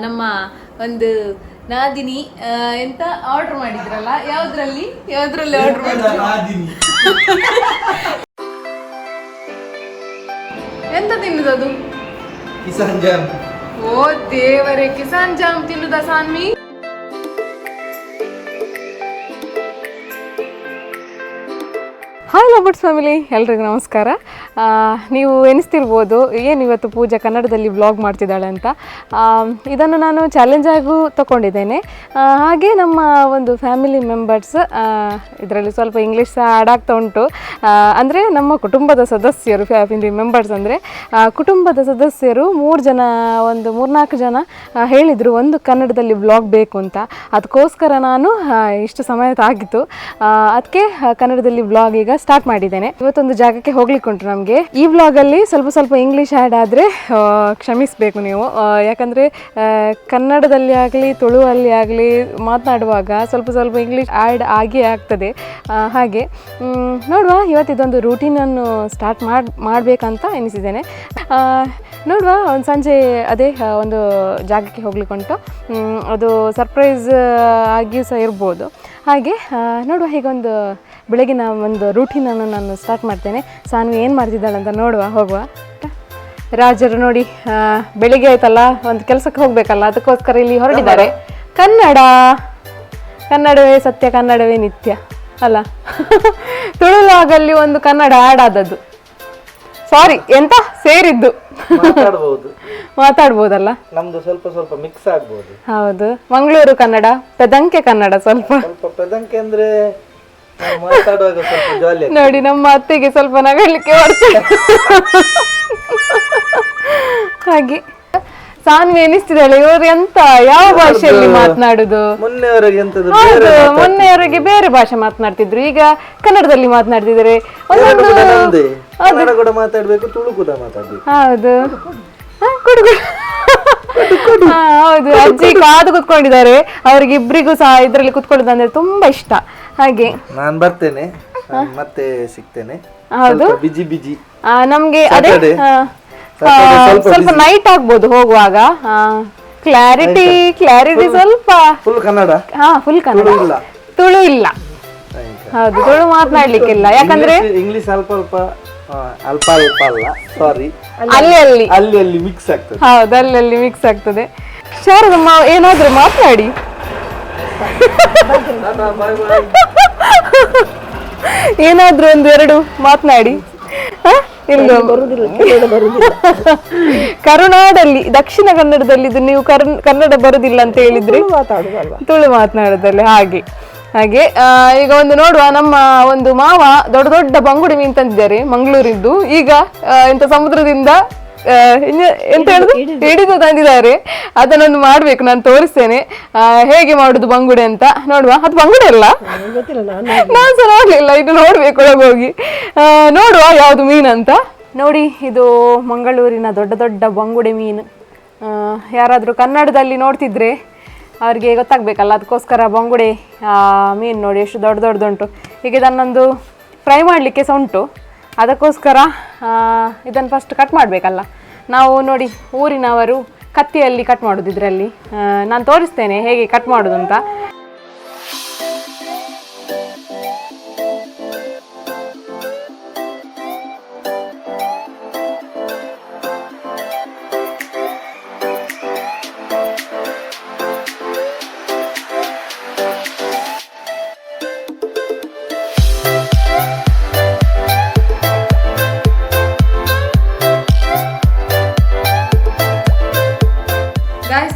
ನಮ್ಮ ಒಂದು ನಾದಿನಿ ಎಂತ ಆರ್ಡರ್ ಮಾಡಿದ್ರಲ್ಲ, ಯಾವ್ದ್ರಲ್ಲಿ ಆರ್ಡರ್ ಮಾಡಿದ್ರು? ಎಂತ ತಿನ್ನುದದು? ಕಿಸಾನ್ ಜಾಮ್. ಓ ದೇವರೇ, ಕಿಸಾನ್ ಜಾಮ್ ತಿನ್ನುದ ಸಾನ್ವಿ? ಹಾಯ್ ಲವರ್ಸ್ ಫ್ಯಾಮಿಲಿ, ಎಲ್ರಿಗೂ ನಮಸ್ಕಾರ. ನೀವು ಎನಿಸ್ತಿರ್ಬೋದು ಏನು ಇವತ್ತು ಪೂಜಾ ಕನ್ನಡದಲ್ಲಿ ವ್ಲಾಗ್ ಮಾಡ್ತಿದ್ದಾಳೆ ಅಂತ. ಇದನ್ನು ನಾನು ಚಾಲೆಂಜ್ ಆಗೂ ತಗೊಂಡಿದ್ದೇನೆ. ಹಾಗೆ ನಮ್ಮ ಒಂದು ಫ್ಯಾಮಿಲಿ ಮೆಂಬರ್ಸ್ ಇದರಲ್ಲಿ ಸ್ವಲ್ಪ ಇಂಗ್ಲೀಷ್ ಸಹ ಆ್ಯಡ್ ಆಗ್ತಾ ಉಂಟು. ಅಂದರೆ ನಮ್ಮ ಕುಟುಂಬದ ಸದಸ್ಯರು, ಫ್ಯಾಮಿಲಿ ಮೆಂಬರ್ಸ್ ಅಂದರೆ ಕುಟುಂಬದ ಸದಸ್ಯರು 3-4 ಜನ ಹೇಳಿದರು ಒಂದು ಕನ್ನಡದಲ್ಲಿ ವ್ಲಾಗ್ ಬೇಕು ಅಂತ. ಅದಕ್ಕೋಸ್ಕರ ನಾನು ಇಷ್ಟು ಸಮಯ ಆಗಿತ್ತು, ಅದಕ್ಕೆ ಕನ್ನಡದಲ್ಲಿ ವ್ಲಾಗ್ ಈಗ ಸ್ಟಾರ್ಟ್ ಮಾಡಿದ್ದೇನೆ. ಇವತ್ತೊಂದು ಜಾಗಕ್ಕೆ ಹೋಗ್ಲಿಕ್ಕೆ ಉಂಟು ನಮಗೆ. ಈ ವ್ಲಾಗಲ್ಲಿ ಸ್ವಲ್ಪ ಇಂಗ್ಲೀಷ್ ಆ್ಯಡ್ ಆದರೆ ಕ್ಷಮಿಸಬೇಕು ನೀವು, ಯಾಕಂದರೆ ಕನ್ನಡದಲ್ಲಿ ಆಗಲಿ ತುಳುವಲ್ಲಿ ಆಗಲಿ ಮಾತನಾಡುವಾಗ ಸ್ವಲ್ಪ ಇಂಗ್ಲೀಷ್ ಆ್ಯಡ್ ಆಗೇ ಆಗ್ತದೆ. ಹಾಗೆ ನೋಡುವ, ಇವತ್ತಿದೊಂದು ರೂಟೀನನ್ನು ಸ್ಟಾರ್ಟ್ ಮಾಡಬೇಕಂತ ಎನಿಸಿದ್ದೇನೆ. ನೋಡುವ, ಒಂದು ಸಂಜೆ ಅದೇ ಒಂದು ಜಾಗಕ್ಕೆ ಹೋಗ್ಲಿಕ್ಕೆ ಉಂಟು. ಅದು ಸರ್ಪ್ರೈಸ್ ಆಗಿಯೂ ಸಹ ಇರ್ಬೋದು. ಹಾಗೆ ನೋಡುವ, ಹೀಗೊಂದು ಬೆಳಗಿನ ಒಂದು ರೂಟೀನನ್ನು ನಾನು ಸ್ಟಾರ್ಟ್ ಮಾಡ್ತೇನೆ. ಸಾನ್ವಿ ಏನು ಮಾಡ್ತಿದ್ದಾಳೆ ಅಂತ ನೋಡುವ, ಹೋಗುವ. ರಾಜರು ನೋಡಿ, ಬೆಳಿಗ್ಗೆ ಆಯ್ತಲ್ಲ, ಒಂದು ಕೆಲಸಕ್ಕೆ ಹೋಗಬೇಕಲ್ಲ, ಅದಕ್ಕೋಸ್ಕರ ಇಲ್ಲಿ ಹೊರಟಿದ್ದಾರೆ. ಕನ್ನಡವೇ ಸತ್ಯ, ಕನ್ನಡವೇ ನಿತ್ಯ ಅಲ್ಲ. ತುಳುವಾಗಲ್ಲಿ ಒಂದು ಕನ್ನಡ ಆ್ಯಡ್ ಆದದ್ದು, ಸಾರಿ ಎಂತ ಸೇರಿದ್ದು ಮಾತಾಡ್ಬೋದಲ್ಲ, ನಮ್ದು ಸ್ವಲ್ಪ ಮಿಕ್ಸ್ ಆಗ್ಬೋದು. ಹೌದು, ಮಂಗಳೂರು ಕನ್ನಡ, ಪೆದಂಕೆ ಕನ್ನಡ, ಸ್ವಲ್ಪ ಪೆದಂಕೆ ಅಂದ್ರೆ ಮಾತಾಡುವಾಗ ಸ್ವಲ್ಪ ಜಾಲಿ. ನೋಡಿ, ನಮ್ಮ ಅತ್ತೆಗೆ ಸ್ವಲ್ಪ ನಗಲಿಕ್ಕೆ ಬರ್ತದೆ. ಹಾಗೆ ಸಾನ್ವಿ ಎನಿಸ್ತಿದ್ದಾಳೆ, ಇವರು ಎಂತ ಯಾವ ಭಾಷೆಯಲ್ಲಿ ಮಾತನಾಡುದು? ಮೊನ್ನೆಯವರೆಗೆ ಬೇರೆ ಭಾಷೆ ಮಾತನಾಡ್ತಿದ್ರು, ಈಗ ಕನ್ನಡದಲ್ಲಿ ಮಾತನಾಡ್ತಿದ್ದಾರೆ. ಹೌದು, ಹೌದು, ಅಜ್ಜಿ ಕಾದು ಕುತ್ಕೊಂಡಿದ್ದಾರೆ. ಅವ್ರಿಗೆ ಇಬ್ಬರಿಗೂ ಸಹ ಇದ್ರಲ್ಲಿ ಕುತ್ಕೊಳ್ಳೋದಂದ್ರೆ ತುಂಬಾ ಇಷ್ಟ. ಹಾಗೆ ನಾನು ಬರ್ತೇನೆ, ಮತ್ತೆ ಸಿಗ್ತೇನೆ. ಹೌದು, ಬಿಜಿ ನಮ್ಗೆ ಅದೇ ಸ್ವಲ್ಪ ನೈಟ್ ಆಗ್ಬೋದು ಹೋಗುವಾಗ. ಕ್ಲಾರಿಟಿ ಸ್ವಲ್ಪ ಫುಲ್ ಕನ್ನಡ. ಫುಲ್ ಕನ್ನಡ, ತುಳು ಇಲ್ಲ. ಹೌದು, ತುಳು ಮಾತನಾಡ್ಲಿಕ್ಕಿಲ್ಲ, ಯಾಕಂದ್ರೆ ಇಂಗ್ಲಿಷ್ ಅಲ್ಪ ಅಲ್ಲ, ಸಾರಿ, ಅಲ್ಲಿ ಮಿಕ್ಸ್ ಆಗ್ತದೆ. ಹೌದು, ಅಲ್ಲಿ ಮಿಕ್ಸ್ ಆಗ್ತದೆ. ಶಾರದಮ್ಮ, ಏನಾದ್ರೂ ಮಾತನಾಡಿ. ಏನಾದ್ರೂ 1-2 ಮಾತನಾಡಿ. ಕರುನಾಡಲ್ಲಿ, ದಕ್ಷಿಣ ಕನ್ನಡದಲ್ಲಿ ನೀವು ಕನ್ನಡ ಬರುದಿಲ್ಲ ಅಂತ ಹೇಳಿದ್ರಿ, ತುಳು ಮಾತನಾಡೋದಲ್ಲಿ. ಹಾಗೆ ಈಗ ಒಂದು ನೋಡುವ, ನಮ್ಮ ಒಂದು ಮಾವ ದೊಡ್ಡ ಬಂಗುಡೆ ಮೀನು ತಂದಿದ್ದಾರೆ ಮಂಗಳೂರಿದ್ದು. ಈಗ ಎಂತ ಸಮುದ್ರದಿಂದ ಎಂತ ಹೇಳುದು ಹಿಡಿದು ತಂದಿದ್ದಾರೆ. ಅದನ್ನೊಂದು ಮಾಡ್ಬೇಕು, ನಾನು ತೋರಿಸ್ತೇನೆ ಹೇಗೆ ಮಾಡುದು ಬಂಗುಡೆ ಅಂತ. ನೋಡುವ, ಅದು ಬಂಗುಡೆ ಅಲ್ಲ, ನಾನು ಸಹ ನೋಡ್ಲಿಲ್ಲ, ಇದು ನೋಡ್ಬೇಕು ಒಳಗೋಗಿ. ನೋಡುವ ಯಾವುದು ಮೀನಂತ. ನೋಡಿ, ಇದು ಮಂಗಳೂರಿನ ದೊಡ್ಡ ಬಂಗುಡೆ ಮೀನು. ಯಾರಾದರೂ ಕನ್ನಡದಲ್ಲಿ ನೋಡ್ತಿದ್ರೆ ಅವ್ರಿಗೆ ಗೊತ್ತಾಗಬೇಕಲ್ಲ, ಅದಕ್ಕೋಸ್ಕರ ಬಂಗುಡೆ ಮೀನು ನೋಡಿ ಎಷ್ಟು ದೊಡ್ಡದುಂಟು. ಈಗ ಇದನ್ನೊಂದು ಫ್ರೈ ಮಾಡಲಿಕ್ಕೆ ಸಹ ಉಂಟು, ಅದಕ್ಕೋಸ್ಕರ ಇದನ್ನು ಫಸ್ಟ್ ಕಟ್ ಮಾಡಬೇಕಲ್ಲ. ನಾವು ನೋಡಿ, ಊರಿನವರು ಕತ್ತಿಯಲ್ಲಿ ಕಟ್ ಮಾಡೋದು. ಇದರಲ್ಲಿ ನಾನು ತೋರಿಸ್ತೇನೆ ಹೇಗೆ ಕಟ್ ಮಾಡೋದು ಅಂತ.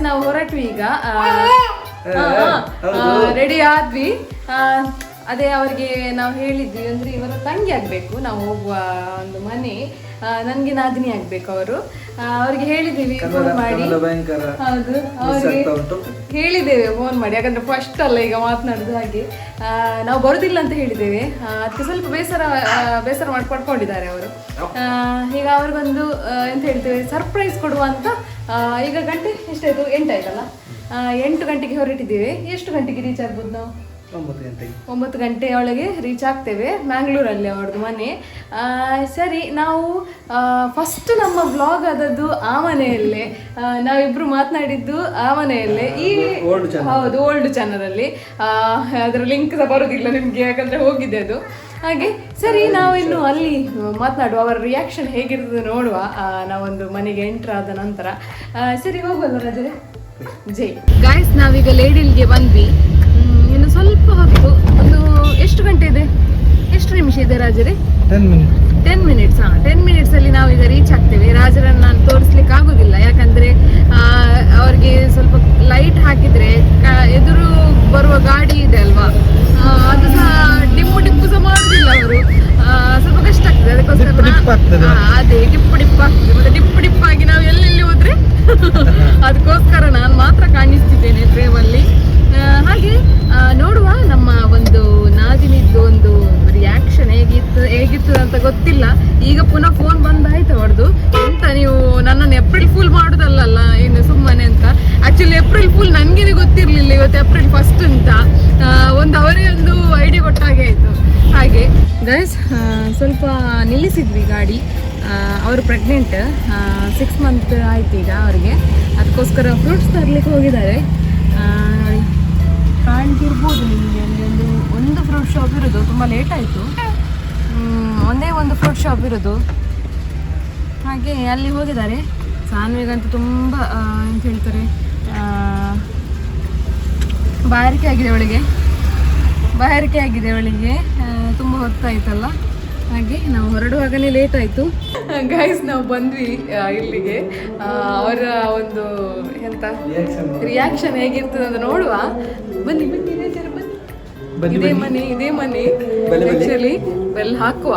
ನಾವು ಹೊರಟ್ವಿ ಈಗ, ರೆಡಿ ಆದ್ವಿ. ಅದೇ ಅವರಿಗೆ ನಾವು ಹೇಳಿದ್ವಿ, ಅಂದ್ರೆ ಇವರ ತಂಗಿ ಆಗ್ಬೇಕು, ನಾವು ಹೋಗುವ ಒಂದು ಮನೆ, ನನ್ಗೆ ನಾದಿನಿ ಆಗ್ಬೇಕು ಅವರು. ಅವ್ರಿಗೆ ಹೇಳಿದ್ದೀವಿ ಫೋನ್ ಮಾಡಿ. ಹೌದು, ಅವ್ರಿಗೆ ಹೇಳಿದ್ದೇವೆ ಫೋನ್ ಮಾಡಿ, ಯಾಕಂದ್ರೆ ಫಸ್ಟ್ ಅಲ್ಲ ಈಗ ಮಾತನಾಡುದು. ಹಾಗೆ ನಾವು ಬರುದಿಲ್ಲ ಅಂತ ಹೇಳಿದ್ದೇವೆ. ಅದಕ್ಕೆ ಸ್ವಲ್ಪ ಬೇಸರ ಮಾಡಿ ಪಡ್ಕೊಂಡಿದ್ದಾರೆ ಅವರು. ಈಗ ಅವ್ರಿಗೊಂದು ಎಂತ ಹೇಳ್ತೇವೆ, ಸರ್ಪ್ರೈಸ್ ಕೊಡುವ ಅಂತ. ಈಗ ಗಂಟೆ ಎಷ್ಟಾಯ್ತು? 8 ಆಯ್ತಲ್ಲ. 8 ಗಂಟೆಗೆ ಹೊರಟಿದ್ದೇವೆ. ಎಷ್ಟು ಗಂಟೆಗೆ ರೀಚ್ ಆಗ್ಬೋದು ನಾವು? 9 ಗಂಟೆಗೆ. 9 ಗಂಟೆಯೊಳಗೆ ರೀಚ್ ಆಗ್ತೇವೆ ಮ್ಯಾಂಗ್ಳೂರಲ್ಲಿ ಅವ್ರದ್ದು ಮನೆ. ಸರಿ, ನಾವು ಫಸ್ಟ್ ನಮ್ಮ ವ್ಲಾಗ್ ಆದದ್ದು ಆ ಮನೆಯಲ್ಲೇ, ನಾವಿಬ್ರು ಮಾತನಾಡಿದ್ದು ಆ ಮನೆಯಲ್ಲೇ. ಈ ಹೌದು, ಓಲ್ಡ್ ಚಾನಲಲ್ಲಿ. ಅದರ ಲಿಂಕ್ ಸಹ ಬರೋದಿಲ್ಲ ನಿಮಗೆ, ಯಾಕಂದರೆ ಹೋಗಿದೆ ಅದು. ಹಾಗೆ ಸರಿ, ನಾವಿನ್ನು ಅಲ್ಲಿ ಮಾತನಾಡುವ, ಅವರ ರಿಯಾಕ್ಷನ್ ಹೇಗಿರ್ತದೆ ನೋಡುವ ನಾವೊಂದು ಮನೆಗೆ ಎಂಟ್ರ್ ಆದ ನಂತರ. ಸರಿ, ಹೋಗುವಲ್ಲ ರಜೆ? ಜೈ ಗಾಯ್ಸ್, ನಾವೀಗ ಲೇಡಿಲ್ಗೆ ಬಂದ್ವಿ. ಇನ್ನು ಸ್ವಲ್ಪ ಹೊತ್ತು, ಒಂದು ಎಷ್ಟು ಗಂಟೆ ಇದೆ, ಎಷ್ಟು ನಿಮಿಷ ಇದೆ ರಾಜರೇ? 10 ಮಿನಿಟ್ಸ್. 10 ಮಿನಿಟ್ಸ್. 10 ಮಿನಿಟ್ಸಲ್ಲಿ ನಾವೀಗ ರೀಚ್ ಆಗ್ತೇವೆ. ರಾಜರನ್ನು ನಾನು ತೋರಿಸ್ಲಿಕ್ಕೆ ಆಗೋದಿಲ್ಲ, ಯಾಕಂದರೆ ಅವ್ರಿಗೆ ಸ್ವಲ್ಪ ಲೈಟ್ ಹಾಕಿದರೆ ಎದುರು ಬರುವ ಗಾಡಿ ಇದೆ ಅಲ್ವಾ, ಅದು ಸಹ ಡಿಪ್ಪು ಸಹ ಮಾಡೋದಿಲ್ಲ ಅವರು. ಸ್ವಲ್ಪ ಕಷ್ಟ ಆಗ್ತದೆ, ಅದಕ್ಕೋಸ್ಕರ ಅದೇ ಡಿಪ್ಪು ಆಗ್ತದೆ. ಮತ್ತೆ ಡಿಪ್ಪಾಗಿ ನಾವು ಎಲ್ಲೆಲ್ಲಿ ಹೋದ್ರೆ ಅದಕ್ಕೋಸ್ಕರ ನಾನು ಮಾತ್ರ ಕಾಣಿಸ್ತಿದ್ದೇನೆ ಫ್ರೇಮಲ್ಲಿ. ಹಾಗೆ ನೋಡುವ ನಮ್ಮ ಒಂದು ನಾದಿನಿದ್ದು ಒಂದು ರಿಯಾಕ್ಷನ್ ಹೇಗಿತ್ತು ಅಂತ ಗೊತ್ತಿಲ್ಲ. ಈಗ ಪುನಃ ಫೋನ್ ಬಂದಾಯ್ತು ಅವ್ರದ್ದು. ಎಂತ ನೀವು ನನ್ನನ್ನು ಏಪ್ರಿಲ್ ಫೂಲ್ ಮಾಡೋದಲ್ಲ ಇನ್ನು ಸುಮ್ಮನೆ ಅಂತ. ಆಕ್ಚುಲಿ ಏಪ್ರಿಲ್ ಫೂಲ್ ನನಗೇನೆ ಗೊತ್ತಿರಲಿಲ್ಲ ಇವತ್ತು ಏಪ್ರಿಲ್ 1 ಅಂತ. ಅವರೇ ಒಂದು ಐಡಿಯಾ ಕೊಟ್ಟಾಗೆ ಆಯಿತು. ಹಾಗೆ ಗೈಸ್, ಸ್ವಲ್ಪ ನಿಲ್ಲಿಸಿದ್ವಿ ಗಾಡಿ. ಅವರು ಪ್ರೆಗ್ನೆಂಟ್, 6 ಮಂತ್ ಆಯ್ತು ಈಗ ಅವರಿಗೆ. ಅದಕ್ಕೋಸ್ಕರ ಫ್ರೂಟ್ಸ್ ತರಲಿಕ್ಕೆ ಹೋಗಿದ್ದಾರೆ. ನೋಡಿ, ಕಾಣ್ತಿರ್ಬೋದು ನಿಮಗೆ. ಒಂದು ಫ್ರೂಟ್ ಶಾಪ್ ಇರೋದು, ತುಂಬ ಲೇಟ್ ಆಯಿತು. ಒಂದೇ ಒಂದು ಫ್ರೂಟ್ ಶಾಪ್ ಇರೋದು. ಹಾಗೆ ಅಲ್ಲಿ ಹೋಗಿದ್ದಾರೆ. ಸಾನ್ವಿಗಂತೂ ತುಂಬ ಎಂತ ಹೇಳ್ತಾರೆ, ಬಾಯಾರಿಕೆ ಆಗಿದೆ ಅವಳಿಗೆ. ತುಂಬ ಹೊತ್ತಾಯ್ತಲ್ಲ, ಹಾಗೆ ನಾವು ಹೊರಡುವಾಗಲೇ ಲೇಟ್ ಆಯಿತು. ಗೈಸ್, ನಾವು ಬಂದ್ವಿ ಇಲ್ಲಿಗೆ. ಅವರ ಒಂದು ಎಂತ ರಿಯಾಕ್ಷನ್ ಹೇಗಿರ್ತದೆ ಅಂತ ನೋಡುವ. ಬನ್ನಿ ಇದೇ ಮನೆ ಆಕ್ಚುಲಿ ಬೆಲ್ ಹಾಕುವ.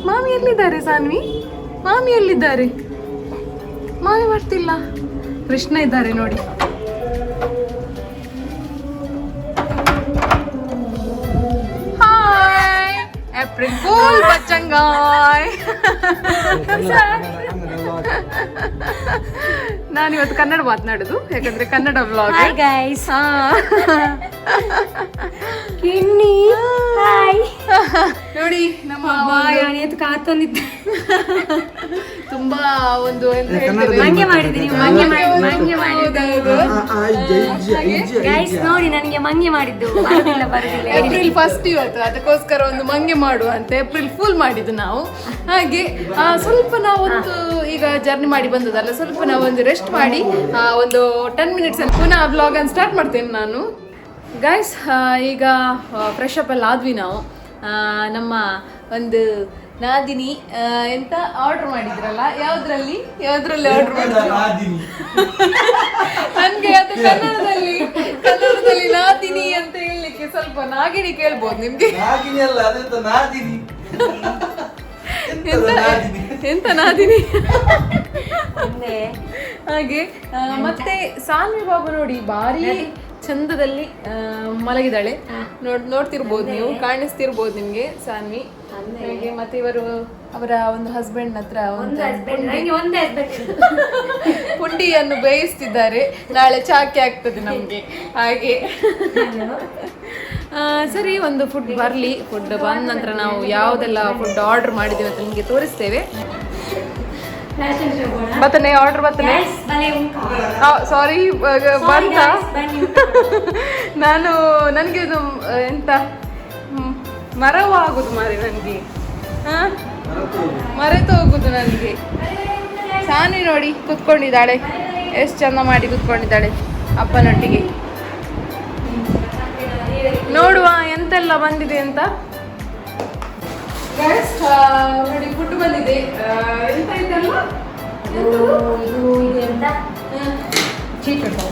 ಮಾಮಿ ಎಲ್ಲಿದ್ದಾರೆ? ಸಾನ್ವಿ, ಮಾಮಿ ಎಲ್ಲಿದ್ದಾರೆ? ಮಾಮಿ ಬರ್ತಿಲ್ಲ. ಕೃಷ್ಣ ಇದ್ದಾರೆ ನೋಡಿ. ಹಾಯ್, ಏಪ್ರಿಲ್ ಫೂಲ್ ಬಚ್ಚಂಗಾಯ್. ನಾನಿವತ್ತು ಕನ್ನಡ ಮಾತನಾಡುದು, ಯಾಕಂದ್ರೆ Kannada vlog. Hi guys. Kinni hi. ನೋಡಿ, ನಮ್ಮ ಕಾತೊಂದಿದ್ದೆ, ತುಂಬಾ ಒಂದು ಮಂಗೆ ಮಾಡಿದ್ದೀನಿ. ಗೈಸ್ ನೋಡಿ, ನನಗೆ ಮಂಗೆ ಮಾಡಿದ್ದು ಬರುದಿಲ್ಲ. ಏಪ್ರಿಲ್ 1 ಇವತ್ತು, ಅದಕ್ಕೋಸ್ಕರ ಒಂದು ಮಂಗೆ ಮಾಡುವ ಅಂತ ಏಪ್ರಿಲ್ ಫುಲ್ ಮಾಡಿದ್ದು ನಾವು. ಹಾಗೆ ಸ್ವಲ್ಪ ನಾವೊಂದು ಈಗ ಜರ್ನಿ ಮಾಡಿ ಬಂದದಲ್ಲ, ಸ್ವಲ್ಪ ನಾವೊಂದು ರೆಸ್ಟ್ ಮಾಡಿ ಒಂದು 10 ಮಿನಿಟ್ಸ್ ಪುನಃ ಬ್ಲಾಗ್ ಅನ್ನು ಸ್ಟಾರ್ಟ್ ಮಾಡ್ತೇನೆ ನಾನು. ಗೈಸ್, ಈಗ ಫ್ರೆಶ್ ಅಪ್ ಎಲ್ಲ ಆದ್ವಿ ನಾವು. ನಮ್ಮ ಒಂದು ನಾದಿನಿ ಎಂತ ಆರ್ಡರ್ ಮಾಡಿದ್ರಲ್ಲ, ಯಾವ್ದ್ರಲ್ಲಿ ಆರ್ಡರ್ ಮಾಡಿದ್ರು ನನ್ಗೆ ಅದು ಕನ್ನಡದಲ್ಲಿ ನಾದಿನಿ ಅಂತ ಹೇಳಲಿಕ್ಕೆ ಸ್ವಲ್ಪ ನಾಗಿಣಿ ಕೇಳ್ಬೋದು ನಿಮ್ಗೆ. ಎಂತ ನಾದಿನಿ ಹಾಗೆ. ಮತ್ತೆ ಸಾನ್ವಿ ಬಾಬು ನೋಡಿ, ಭಾರಿ ಚಂದದಲ್ಲಿ ಮಲಗಿದಾಳೆ. ನೋಡ್ತಿರ್ಬೋದು ನೀವು, ಕಾಣಿಸ್ತಿರ್ಬೋದು ನಿಮ್ಗೆ ಸಾನ್ವಿ. ಹಾಗೆ ಮತ್ತೆ ಇವರು ಅವರ ಒಂದು ಹಸ್ಬೆಂಡ್ ಹತ್ರ ಪುಂಡಿಯನ್ನು ಬೇಯಿಸ್ತಿದ್ದಾರೆ. ನಾಳೆ ಚಾಕಿ ಆಗ್ತದೆ ನಮ್ಗೆ. ಹಾಗೆ ಸರಿ, ಒಂದು ಫುಡ್ ಬರಲಿ. ಫುಡ್ ಬಂದ ನಂತರ ನಾವು ಯಾವುದೆಲ್ಲ ಫುಡ್ ಆರ್ಡರ್ ಮಾಡಿದ್ದೀವಿ ಅಂತ ನಿಮಗೆ ತೋರಿಸ್ತೇವೆ. ಬತ್ತನೆ ಆರ್ಡರ್ ಬತ್ತನೆ. ಸಾರಿ, ಬಂತ. ನನಗೆ ಇದು ಎಂತ ಮರವು ಆಗುದು ಮಾರೆ, ನನಗೆ ಮರೆತು ಹೋಗುದು ನನಗೆ. ಸಾನಿ ನೋಡಿ ಕುತ್ಕೊಂಡಿದ್ದಾಳೆ, ಎಷ್ಟು ಚಂದ ಮಾಡಿ ಕುತ್ಕೊಂಡಿದ್ದಾಳೆ ಅಪ್ಪನೊಟ್ಟಿಗೆ. ನೋಡುವ ಎಂತೆಲ್ಲ ಬಂದಿದೆ ಅಂತ. ನೋಡಿ, ಫುಡ್ ಬಂದಿದೆ. ಎಂತ ಇದೆಲ್ಲ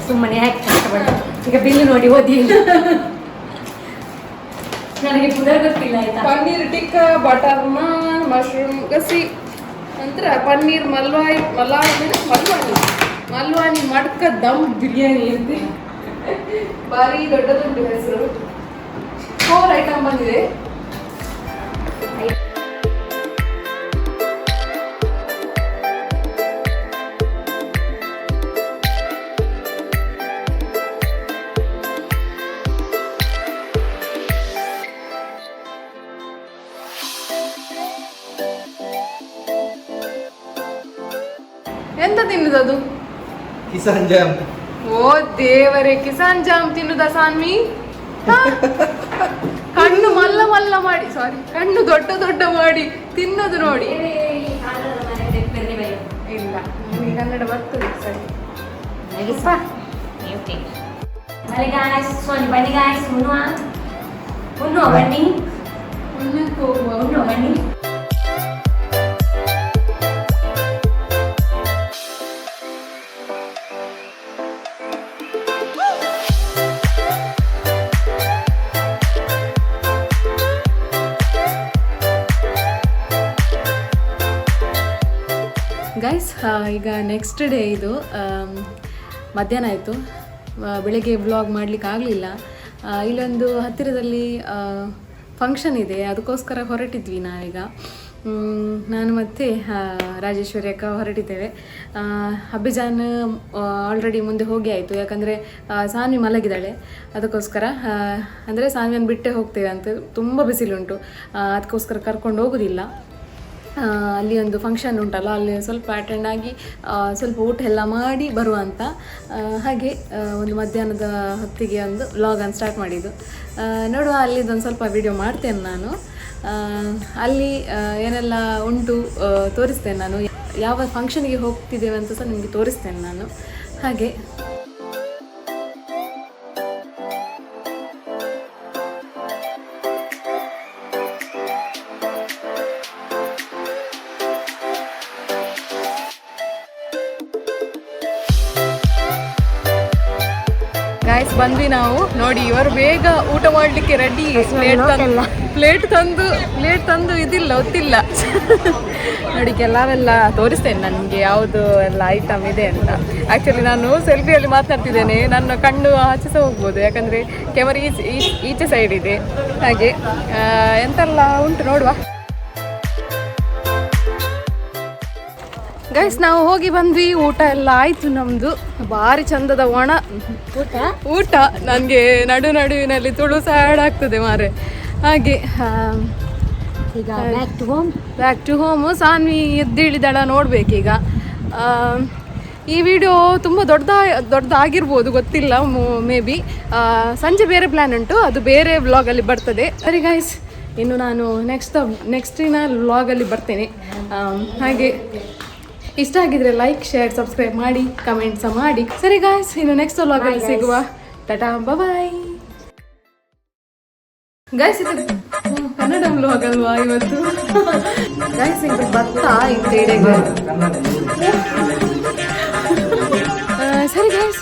ಸುಮ್ಮನೆ ಈಗ ಬಿಲ್ ನೋಡಿ ಓದಿ. ನನಗೆ ಪುನರ್ ಗೊತ್ತಿಲ್ಲ ಆಯ್ತಾ. ಪನ್ನೀರ್ ಟಿಕ್ಕಾ, ಬಟರ್ ನಾನ್, ಮಶ್ರೂಮ್ ಗಸಿ, ನಂತರ ಪನ್ನೀರ್ ಮಲ್ವಾನಿ ಮಡ್ಕ ದಮ್ ಬಿರಿಯಾನಿ ಅಂತೆ. ಭಾರಿ ದೊಡ್ಡದುಂಟು ಹೆಸರು. 4 ಐಟಮ್ ಬಂದಿದೆ. ಎಂತ ತಿನ್ನುದದು? ಕಿಸಾನ್ ಜಾಮ್. ಓ ದೇವರೇ, ಕಿಸಾನ್ ಜಾಮ್ ತಿನ್ನುದ ಸಾನ್ವಿ? ಕಣ್ಣು ಮಲ್ಲ ಮಲ್ಲ ಮಾಡಿ, ಸಾರಿ, ಕಣ್ಣು ದೊಡ್ಡ ದೊಡ್ಡ ಮಾಡಿ ತಿನ್ನೋದು ನೋಡಿ. ಇಲ್ಲ, ನಿಮಗೆ ಕನ್ನಡ ಬರ್ತದೆ. ಸರಿ Balik guys, Sony balik guys, Uno bani, Uno bani. Guys, ಈಗ ನೆಕ್ಸ್ಟ್ ಡೇ ಇದು. ಮಧ್ಯಾಹ್ನ ಆಯಿತು, ಬೆಳಗ್ಗೆ ವ್ಲಾಗ್ ಮಾಡಲಿಕ್ಕೆ ಆಗಲಿಲ್ಲ. ಇಲ್ಲೊಂದು ಹತ್ತಿರದಲ್ಲಿ ಫಂಕ್ಷನ್ ಇದೆ, ಅದಕ್ಕೋಸ್ಕರ ಹೊರಟಿದ್ವಿ ನಾವೀಗ. ನಾನು ಮತ್ತು ರಾಜೇಶ್ವರಿ ಅಕ್ಕ ಹೊರಟಿದ್ದೇವೆ. ಅಭಿಜಾನ್ ಆಲ್ರೆಡಿ ಮುಂದೆ ಹೋಗಿ ಆಯಿತು, ಯಾಕಂದರೆ ಸಾನ್ವಿ ಮಲಗಿದ್ದಾಳೆ. ಅದಕ್ಕೋಸ್ಕರ ಅಂದರೆ ಸಾನ್ವಿಯನ್ನು ಬಿಟ್ಟೇ ಹೋಗ್ತೇವೆ ಅಂತ, ತುಂಬ ಬಿಸಿಲುಂಟು, ಅದಕ್ಕೋಸ್ಕರ ಕರ್ಕೊಂಡು ಹೋಗೋದಿಲ್ಲ. ಅಲ್ಲಿ ಒಂದು ಫಂಕ್ಷನ್ ಉಂಟಲ್ಲ, ಅಲ್ಲಿ ಸ್ವಲ್ಪ ಅಟೆಂಡ್ ಆಗಿ ಸ್ವಲ್ಪ ಊಟ ಎಲ್ಲ ಮಾಡಿ ಬರುವ ಅಂತ. ಹಾಗೆ ಒಂದು ಮಧ್ಯಾಹ್ನದ ಹೊತ್ತಿಗೆ ಒಂದು ವ್ಲಾಗನ್ನು ಸ್ಟಾರ್ಟ್ ಮಾಡಿದ್ದು. ನೋಡುವ, ಅಲ್ಲಿದ್ದೊಂದು ಸ್ವಲ್ಪ ವಿಡಿಯೋ ಮಾಡ್ತೇನೆ ನಾನು. ಅಲ್ಲಿ ಏನೆಲ್ಲ ಉಂಟು ತೋರಿಸ್ತೇನೆ ನಾನು. ಯಾವ ಫಂಕ್ಷನಿಗೆ ಹೋಗ್ತಿದ್ದೇವೆ ಅಂತ ಸಹ ನಿಮಗೆ ತೋರಿಸ್ತೇನೆ ನಾನು. ಹಾಗೆ ಗೈಸ್, ಬಂದ್ವಿ ನಾವು. ನೋಡಿ, ಇವರು ಬೇಗ ಊಟ ಮಾಡಲಿಕ್ಕೆ ರೆಡಿ. ಪ್ಲೇಟ್ ತಂದು ಇದಿಲ್ಲ, ಗೊತ್ತಿಲ್ಲ. ನೋಡಿ, ಕೆಲವೆಲ್ಲ ತೋರಿಸ್ತೇನೆ ನನಗೆ ಯಾವುದು ಎಲ್ಲ ಐಟಮ್ ಇದೆ ಅಂತ. ಆ್ಯಕ್ಚುಲಿ ನಾನು ಸೆಲ್ಫಿಯಲ್ಲಿ ಮಾತನಾಡ್ತಿದ್ದೇನೆ, ನನ್ನ ಕಣ್ಣು ಆಚೆ ಸಹ ಹೋಗ್ಬೋದು, ಯಾಕಂದರೆ ಕ್ಯಾಮರಾ ಈಚೆ ಸೈಡ್ ಇದೆ. ಹಾಗೆ ಎಂತೆಲ್ಲ ಉಂಟು ನೋಡುವ. ಗೈಸ್, ನಾವು ಹೋಗಿ ಬಂದ್ವಿ, ಊಟ ಎಲ್ಲ ಆಯಿತು ನಮ್ಮದು. ಭಾರಿ ಚಂದದ ಒಣ ಊಟ. ನನಗೆ ನಡುವಿನಲ್ಲಿ ತುಳು ಸ್ಯಾಡ್ ಆಗ್ತದೆ ಮಾರೆ. ಹಾಗೆ ಈಗ ಬ್ಯಾಕ್ ಟು ಹೋಮ್. ಸಾನ್ವಿ ಎದ್ದೇಳಿದಳ, ನೋಡ್ಬೇಕೀಗ. ಈ ವಿಡಿಯೋ ತುಂಬ ದೊಡ್ಡದಾಗಿರ್ಬೋದು, ಗೊತ್ತಿಲ್ಲ, ಮೇ ಬಿ. ಸಂಜೆ ಬೇರೆ ಪ್ಲ್ಯಾನ್ ಉಂಟು, ಅದು ಬೇರೆ ವ್ಲಾಗಲ್ಲಿ ಬರ್ತದೆ. ಸರಿ ಗೈಸ್, ಇನ್ನು ನಾನು ನೆಕ್ಸ್ಟಿನ ವ್ಲಾಗಲ್ಲಿ ಬರ್ತೇನೆ. ಹಾಗೆ ಇಷ್ಟ ಆಗಿದ್ರೆ ಲೈಕ್, ಶೇರ್, ಸಬ್ಸ್ಕ್ರೈಬ್ ಮಾಡಿ, ಕಮೆಂಟ್ ಸಹ ಮಾಡಿ. ಸರಿ ಗಾಯ್ಸ್, ಇನ್ನು ನೆಕ್ಸ್ಟ್ ವ್ಲಾಗಲ್ಲಿ ಸಿಗುವ. ಟಾಟಾ, ಬಾಯ್ ಗೈಸ್. ಇದು ಕನ್ನಡ ವ್ಲಾಗ್ ಅಲ್ವಾ ಇವತ್ತು? ಗೈಸ್, ಇದು ಭತ್ತ ಇಂತೆಡೆಗೆ. ಸರಿ ಗೈಸ್,